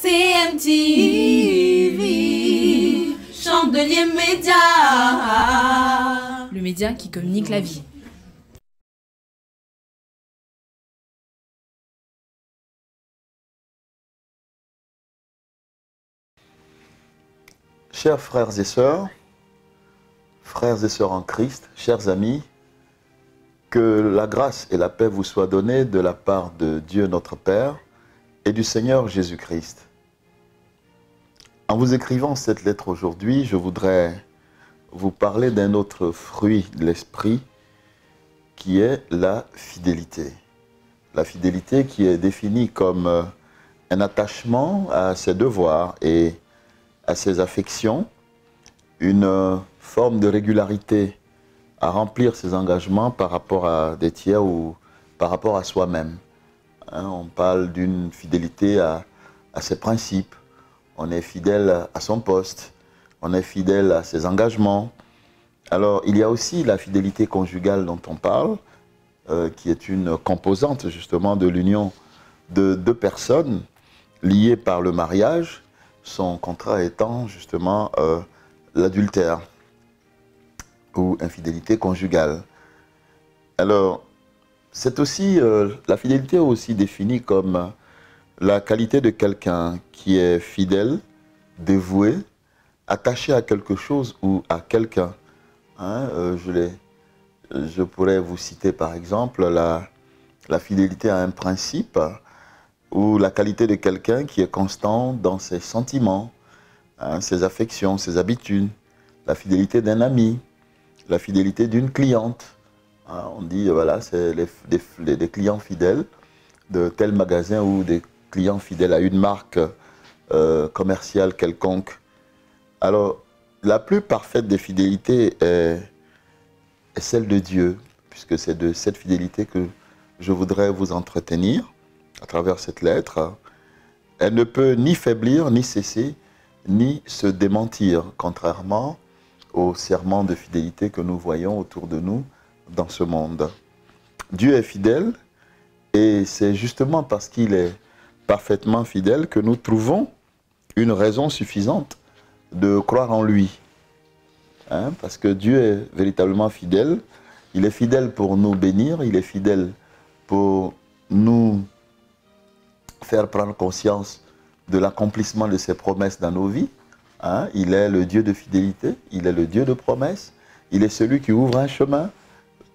CMTV, Chandelier Média, le média qui communique la vie. Chers frères et sœurs en Christ, chers amis, que la grâce et la paix vous soient données de la part de Dieu notre Père et du Seigneur Jésus-Christ. En vous écrivant cette lettre aujourd'hui, je voudrais vous parler d'un autre fruit de l'esprit qui est la fidélité. La fidélité qui est définie comme un attachement à ses devoirs et à ses affections, une forme de régularité à remplir ses engagements par rapport à des tiers ou par rapport à soi-même. On parle d'une fidélité à ses principes, on est fidèle à son poste, on est fidèle à ses engagements. Alors il y a aussi la fidélité conjugale dont on parle, qui est une composante justement de l'union de deux personnes liées par le mariage, son contrat étant justement l'adultère ou infidélité conjugale. Alors, c'est aussi, la fidélité est aussi définie comme la qualité de quelqu'un qui est fidèle, dévoué, attaché à quelque chose ou à quelqu'un. Je pourrais vous citer par exemple la fidélité à un principe, ou la qualité de quelqu'un qui est constant dans ses sentiments, ses affections, ses habitudes, la fidélité d'un ami, la fidélité d'une cliente. On dit, voilà, c'est des clients fidèles de tel magasin ou des clients fidèles à une marque commerciale quelconque. Alors, la plus parfaite des fidélités est celle de Dieu, puisque c'est de cette fidélité que je voudrais vous entretenir à travers cette lettre. Elle ne peut ni faiblir, ni cesser, ni se démentir, contrairement aux serments de fidélité que nous voyons autour de nous dans ce monde. Dieu est fidèle et c'est justement parce qu'il est parfaitement fidèle que nous trouvons une raison suffisante de croire en lui. Parce que Dieu est véritablement fidèle. Il est fidèle pour nous bénir, il est fidèle pour nous faire prendre conscience de l'accomplissement de ses promesses dans nos vies. Il est le Dieu de fidélité, il est le Dieu de promesses, il est celui qui ouvre un chemin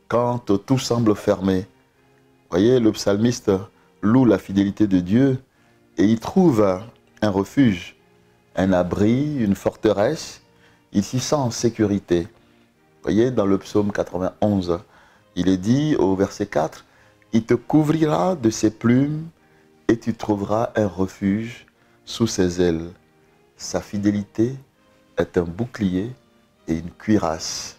quand tout semble fermé. Vous voyez, le psalmiste loue la fidélité de Dieu et il trouve un refuge, un abri, une forteresse. Il s'y sent en sécurité. Vous voyez, dans le psaume 91, il est dit au verset 4, « Il te couvrira de ses plumes et tu trouveras un refuge sous ses ailes. Sa fidélité est un bouclier et une cuirasse. »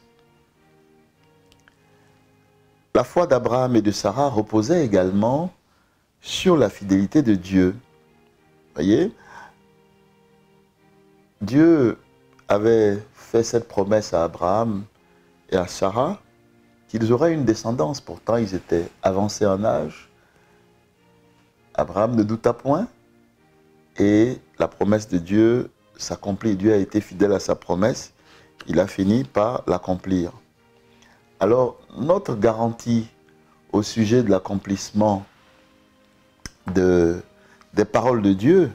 La foi d'Abraham et de Sarah reposait également sur la fidélité de Dieu. Vous voyez, Dieu avait fait cette promesse à Abraham et à Sarah qu'ils auraient une descendance. Pourtant, ils étaient avancés en âge. Abraham ne douta point et la promesse de Dieu s'accomplit. Dieu a été fidèle à sa promesse. Il a fini par l'accomplir. Alors, notre garantie au sujet de l'accomplissement des paroles de Dieu,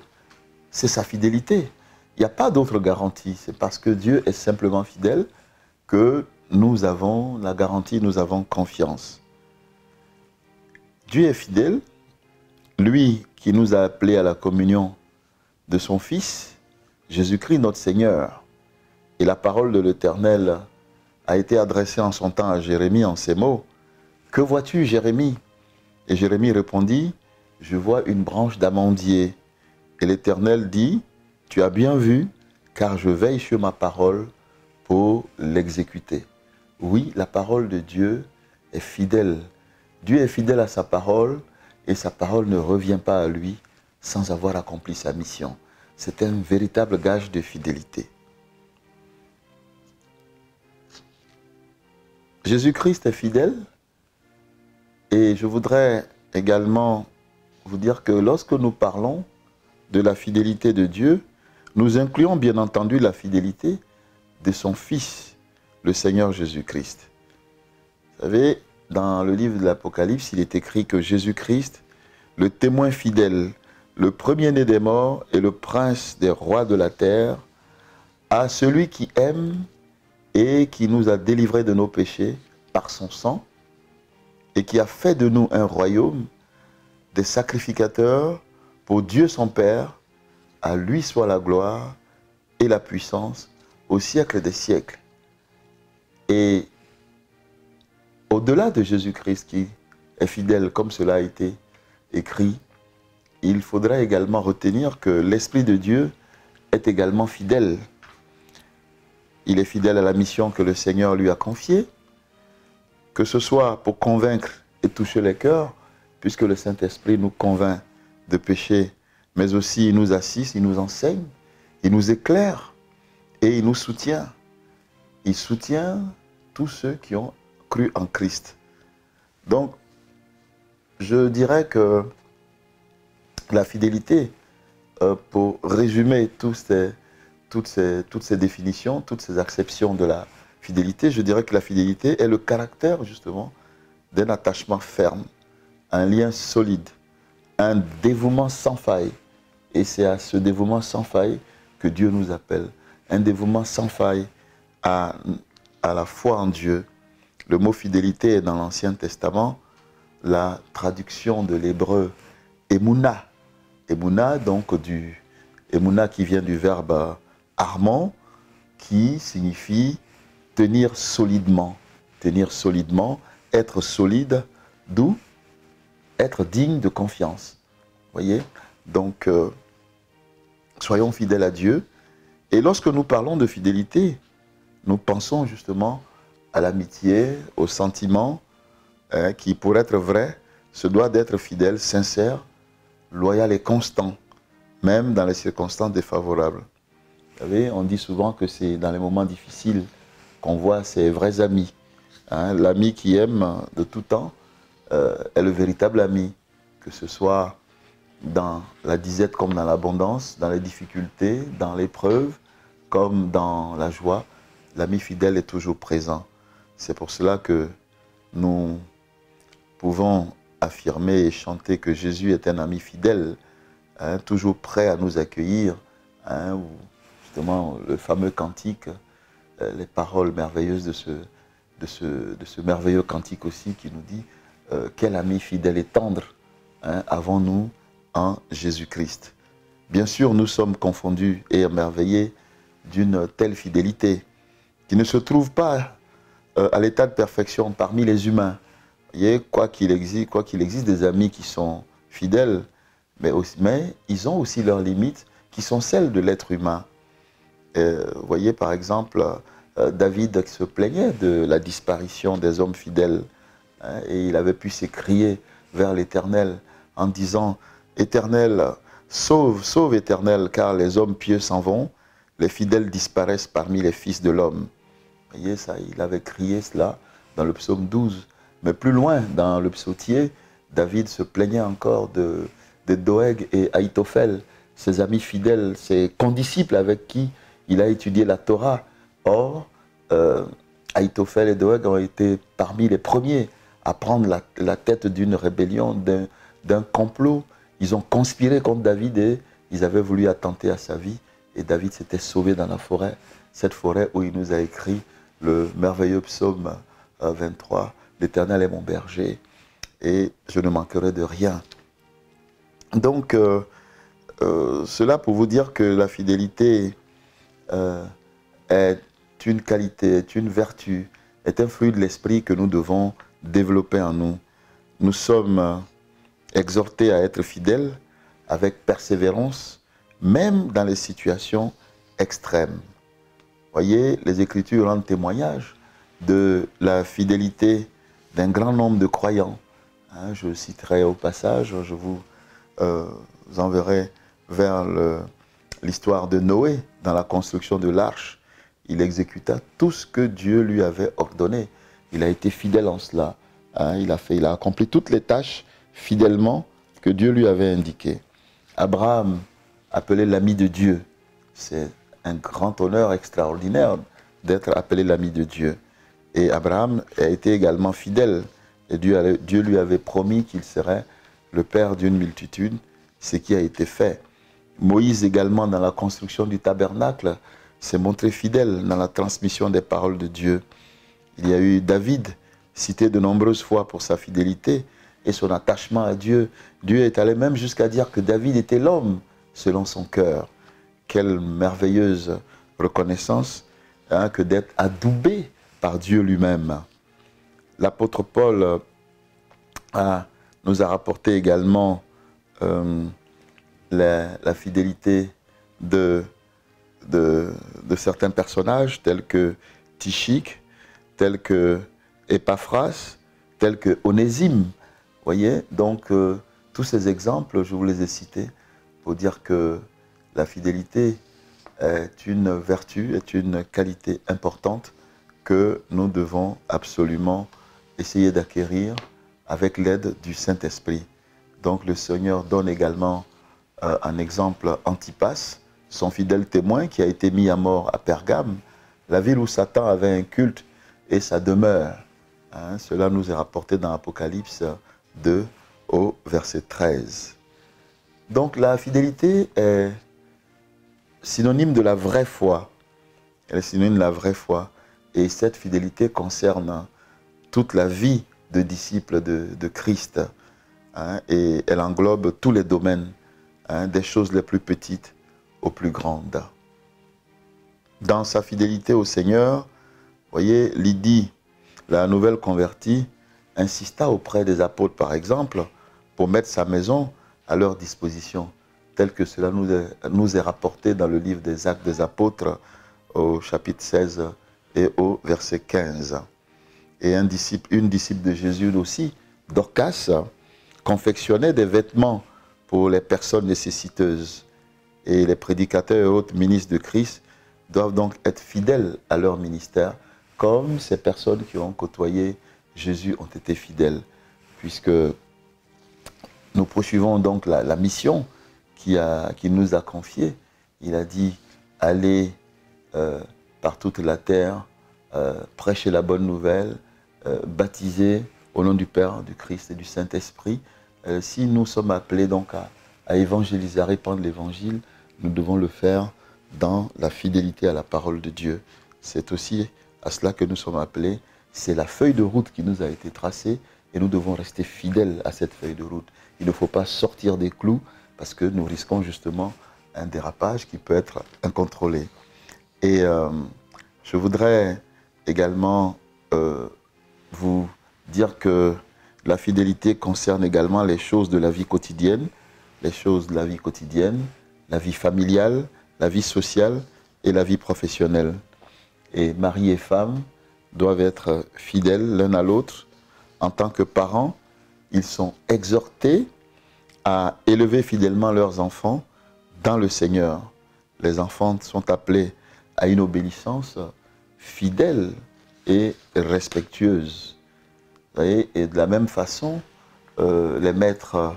c'est sa fidélité. Il n'y a pas d'autre garantie. C'est parce que Dieu est simplement fidèle que nous avons la garantie, nous avons confiance. Dieu est fidèle, lui qui nous a appelés à la communion de son Fils, Jésus-Christ notre Seigneur. Et la parole de l'Éternel a été adressée en son temps à Jérémie en ces mots. « Que vois-tu, Jérémie » Et Jérémie répondit, « Je vois une branche d'amandier. » Et l'Éternel dit, « Tu as bien vu, car je veille sur ma parole pour l'exécuter. » Oui, la parole de Dieu est fidèle. Dieu est fidèle à sa parole et sa parole ne revient pas à lui sans avoir accompli sa mission. C'est un véritable gage de fidélité. Jésus-Christ est fidèle et je voudrais également vous dire que lorsque nous parlons de la fidélité de Dieu, nous incluons bien entendu la fidélité de son Fils, le Seigneur Jésus-Christ. Vous savez, dans le livre de l'Apocalypse, il est écrit que Jésus-Christ, le témoin fidèle, le premier-né des morts et le prince des rois de la terre, à celui qui aime et qui nous a délivrés de nos péchés par son sang et qui a fait de nous un royaume, des sacrificateurs pour Dieu son Père, à lui soit la gloire et la puissance au siècle des siècles. Et au-delà de Jésus-Christ qui est fidèle, comme cela a été écrit, il faudra également retenir que l'Esprit de Dieu est également fidèle. Il est fidèle à la mission que le Seigneur lui a confiée, que ce soit pour convaincre et toucher les cœurs, puisque le Saint-Esprit nous convainc de péché, mais aussi il nous assiste, il nous enseigne, il nous éclaire et il nous soutient. Il soutient tous ceux qui ont cru en Christ. Donc, je dirais que la fidélité, pour résumer toutes ces définitions, toutes ces acceptions de la fidélité, je dirais que la fidélité est le caractère justement d'un attachement ferme, un lien solide, un dévouement sans faille. Et c'est à ce dévouement sans faille que Dieu nous appelle. Un dévouement sans faille à la foi en Dieu. Le mot fidélité est dans l'Ancien Testament la traduction de l'hébreu Emouna. Emouna, donc Emouna qui vient du verbe armon, qui signifie tenir solidement. Tenir solidement, être solide, d'où être digne de confiance. Voyez? Donc, soyons fidèles à Dieu. Et lorsque nous parlons de fidélité, nous pensons justement à l'amitié, aux sentiments, qui, pour être vrai, se doit d'être fidèle, sincère, loyal et constant, même dans les circonstances défavorables. Vous savez, on dit souvent que c'est dans les moments difficiles qu'on voit ses vrais amis. L'ami qui aime de tout temps est le véritable ami, que ce soit dans la disette comme dans l'abondance, dans les difficultés, dans l'épreuve, comme dans la joie. L'ami fidèle est toujours présent. C'est pour cela que nous pouvons affirmer et chanter que Jésus est un ami fidèle, toujours prêt à nous accueillir, ou justement le fameux cantique, les paroles merveilleuses de ce merveilleux cantique aussi qui nous dit quel ami fidèle et tendre avons-nous en Jésus-Christ. Bien sûr, nous sommes confondus et émerveillés d'une telle fidélité qui ne se trouve pas à l'état de perfection parmi les humains. Vous voyez, quoi qu'il existe des amis qui sont fidèles, mais ils ont aussi leurs limites qui sont celles de l'être humain. Vous voyez, par exemple, David se plaignait de la disparition des hommes fidèles, et il avait pu s'écrier vers l'Éternel en disant « Éternel, sauve, sauve Éternel, car les hommes pieux s'en vont, les fidèles disparaissent parmi les fils de l'homme. » Vous voyez ça, il avait crié cela dans le psaume 12. Mais plus loin, dans le psautier, David se plaignait encore de Doeg et Ahitophel, ses amis fidèles, ses condisciples avec qui il a étudié la Torah. Or, Ahitophel et Doeg ont été parmi les premiers à prendre la tête d'une rébellion, d'un complot. Ils ont conspiré contre David et ils avaient voulu attenter à sa vie. Et David s'était sauvé dans la forêt, cette forêt où il nous a écrit le merveilleux psaume 23. L'Éternel est mon berger et je ne manquerai de rien. Donc, cela pour vous dire que la fidélité est une qualité, est une vertu, est un fruit de l'esprit que nous devons développer en nous. Nous sommes exhortés à être fidèles avec persévérance, même dans les situations extrêmes. Voyez, les Écritures rendent témoignage de la fidélité d'un grand nombre de croyants. Je citerai au passage, je vous enverrai vers l'histoire de Noé dans la construction de l'arche. Il exécuta tout ce que Dieu lui avait ordonné. Il a été fidèle en cela. Il a accompli toutes les tâches fidèlement que Dieu lui avait indiquées. Abraham appelé l'ami de Dieu. C'est un grand honneur extraordinaire d'être appelé l'ami de Dieu. Et Abraham a été également fidèle. Et Dieu lui avait promis qu'il serait le père d'une multitude, ce qui a été fait. Moïse également, dans la construction du tabernacle, s'est montré fidèle dans la transmission des paroles de Dieu. Il y a eu David, cité de nombreuses fois pour sa fidélité et son attachement à Dieu. Dieu est allé même jusqu'à dire que David était l'homme selon son cœur. Quelle merveilleuse reconnaissance que d'être adoubé par Dieu lui-même. L'apôtre Paul nous a rapporté également la fidélité de certains personnages tels que Tychique, tels que Épaphras, tels que Onésime. Voyez, donc tous ces exemples, je vous les ai cités pour dire que la fidélité est une vertu, est une qualité importante que nous devons absolument essayer d'acquérir avec l'aide du Saint-Esprit. Donc le Seigneur donne également un exemple, Antipas, son fidèle témoin qui a été mis à mort à Pergame, la ville où Satan avait un culte et sa demeure. Cela nous est rapporté dans Apocalypse 2 au verset 13. Donc la fidélité est synonyme de la vraie foi. Elle est synonyme de la vraie foi. Et cette fidélité concerne toute la vie de disciples de Christ. Et elle englobe tous les domaines, des choses les plus petites aux plus grandes. Dans sa fidélité au Seigneur, voyez, Lydie, la nouvelle convertie, insista auprès des apôtres, par exemple, pour mettre sa maison à leur disposition, tel que cela nous est rapporté dans le livre des Actes des Apôtres, au chapitre 16 et au verset 15. Et une disciple de Jésus aussi, Dorcas, confectionnait des vêtements pour les personnes nécessiteuses. Et les prédicateurs et autres ministres de Christ doivent donc être fidèles à leur ministère, comme ces personnes qui ont côtoyé Jésus ont été fidèles, puisque nous poursuivons donc la mission qu'il nous a confiée. Il a dit, allez par toute la terre, prêcher la bonne nouvelle, baptiser au nom du Père, du Christ et du Saint-Esprit. Si nous sommes appelés donc à évangéliser, à répandre l'évangile, nous devons le faire dans la fidélité à la parole de Dieu. C'est aussi à cela que nous sommes appelés. C'est la feuille de route qui nous a été tracée et nous devons rester fidèles à cette feuille de route. Il ne faut pas sortir des clous parce que nous risquons justement un dérapage qui peut être incontrôlé. Et je voudrais également vous dire que la fidélité concerne également les choses de la vie quotidienne, la vie familiale, la vie sociale et la vie professionnelle. Et mari et femme doivent être fidèles l'un à l'autre. En tant que parents, ils sont exhortés à élever fidèlement leurs enfants dans le Seigneur. Les enfants sont appelés à une obéissance fidèle et respectueuse. Vous voyez, et de la même façon, les maîtres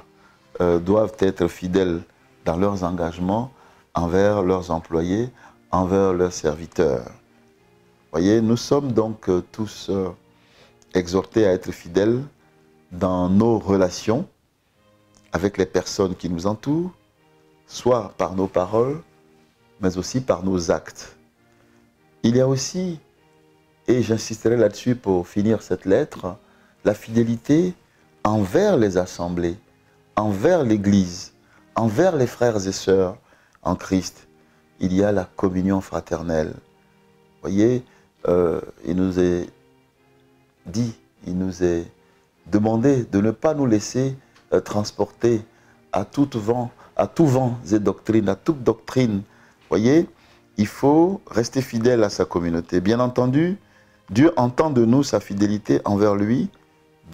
doivent être fidèles dans leurs engagements envers leurs employés, envers leurs serviteurs. Vous voyez, nous sommes donc tous exhortés à être fidèles dans nos relations avec les personnes qui nous entourent, soit par nos paroles, mais aussi par nos actes. Il y a aussi, et j'insisterai là-dessus pour finir cette lettre, la fidélité envers les assemblées, envers l'Église, envers les frères et sœurs en Christ. Il y a la communion fraternelle. Vous voyez, il nous est dit, il nous est demandé de ne pas nous laisser transporter à tout vent et doctrine, à toute doctrine. Vous voyez, il faut rester fidèle à sa communauté. Bien entendu, Dieu entend de nous sa fidélité envers lui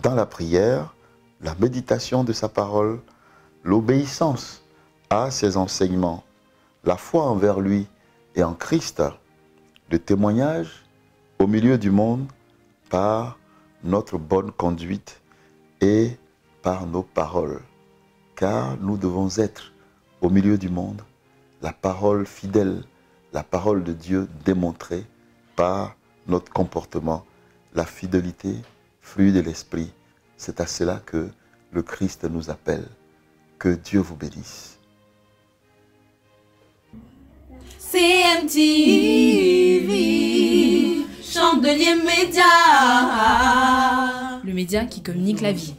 dans la prière, la méditation de sa parole, l'obéissance à ses enseignements, la foi envers lui et en Christ, le témoignage au milieu du monde par notre bonne conduite et par nos paroles. Car nous devons être au milieu du monde la parole fidèle, la parole de Dieu démontrée par notre comportement, la fidélité, fruit de l'esprit. C'est à cela que le Christ nous appelle. Que Dieu vous bénisse. CMTV, Chandelier Média. Le média qui communique la vie.